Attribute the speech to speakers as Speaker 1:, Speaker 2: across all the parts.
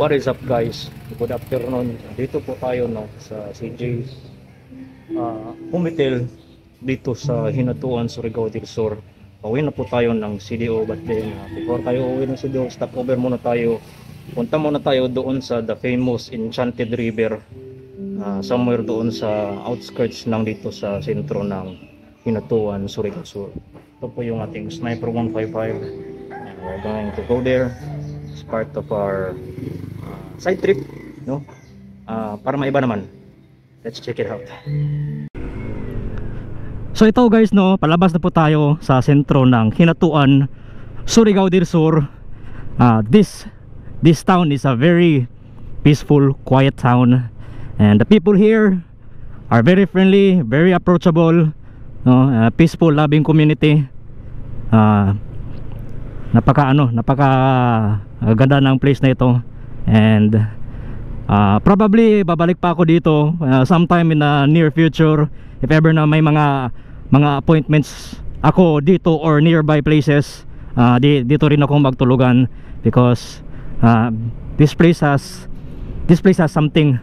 Speaker 1: What is up guys? Good afternoon. Dito po tayo sa CJ Humitel dito sa Hinatuan, Surigao del Sur. Pauwi na po tayo ng CDO, but then before tayo uwi ng CDO, stop over muna tayo. Punta muna tayo doon sa the famous Enchanted River, somewhere doon sa outskirts ng dito sa sentro ng Hinatuan, Surigao del Sur. Ito po yung ating Sniper 155 and we're going to go there. It's part of our side trip, no? Para maiba naman. Let's check it out. So ito guys, no, palabas na po tayo sa sentro ng Hinatuan, Surigao del Sur. This town is a very peaceful, quiet town, and the people here are very friendly, very approachable, no? Peaceful, loving community. Napaka ganda ng place na ito. And probably babalik pa ako dito sometime in the near future if ever na may mga appointments ako dito or nearby places. Dito rin ako magtulugan because this place has something.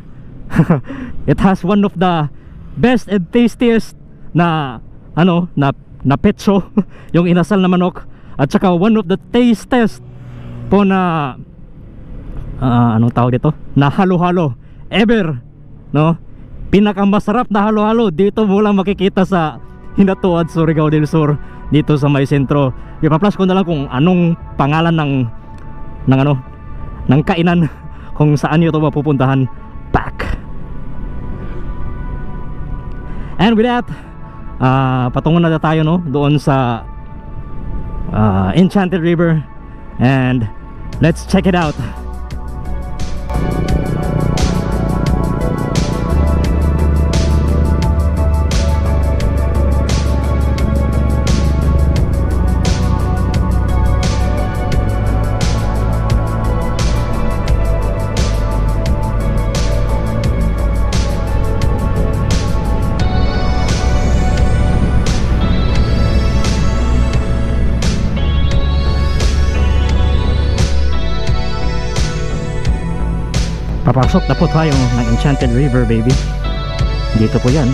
Speaker 1: It has one of the best and tastiest na petso yung inasal na manok, at saka one of the tastiest po na anong tawag dito, na halo-halo ever, no? Pinakamasarap na halo-halo dito mo lang makikita sa Hinatuan, Surigao del Sur, dito sa may sentro. Ipa-plus ko na lang kung anong pangalan ng kainan, kung saan nyo ito mapupuntahan. Back. And with that, patungo na tayo, no, doon sa Enchanted River, and let's check it out. Papasok na po tayo ng Enchanted River, baby. Dito po yan.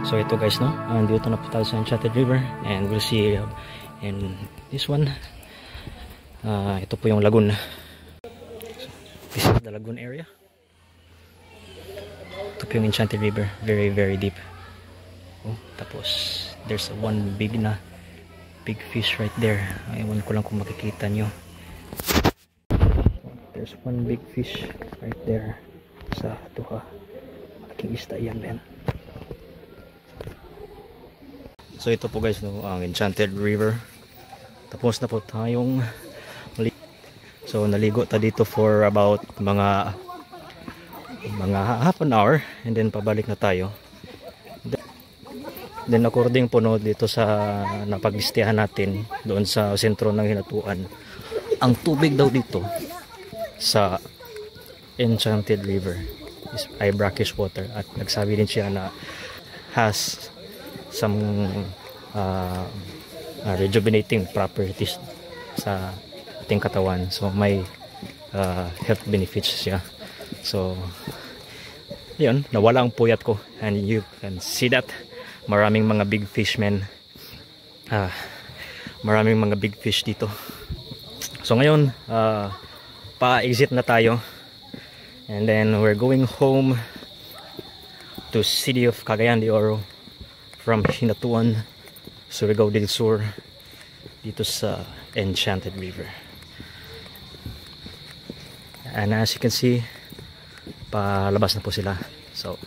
Speaker 1: So ito guys, no, andito na po tayo sa Enchanted River, and we'll see in this one. Ito po yung lagoon. So, this is the lagoon area. Ito po yung Enchanted River, very very deep. Oh, tapos there's one big fish right there. Ewan ko lang kung makikita nyo. There's one big fish right there sa tuha. Malaking isda yan, men. So ito po guys, no, ang Enchanted River. Tapos na po tayong so naligo ta dito for about mga half an hour, and then pabalik na tayo. Then according po, no, dito sa napaglistahan natin doon sa sentro ng Hinatuan, ang tubig daw dito sa Enchanted River is ay brackish water, at nagsabi din siya na has some rejuvenating properties sa ating katawan. So may health benefits siya. So yun, nawala ang puyat ko, and you can see that maraming mga big fish, men. Maraming mga big fish dito. So ngayon pa-exit na tayo, and then we're going home to city of Cagayan de Oro from Hinatuan, Surigao del Sur, dito sa Enchanted River. And as you can see, palabas na po sila. So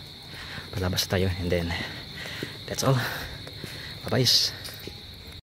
Speaker 1: palabas tayo, and then that's all. Bye bye.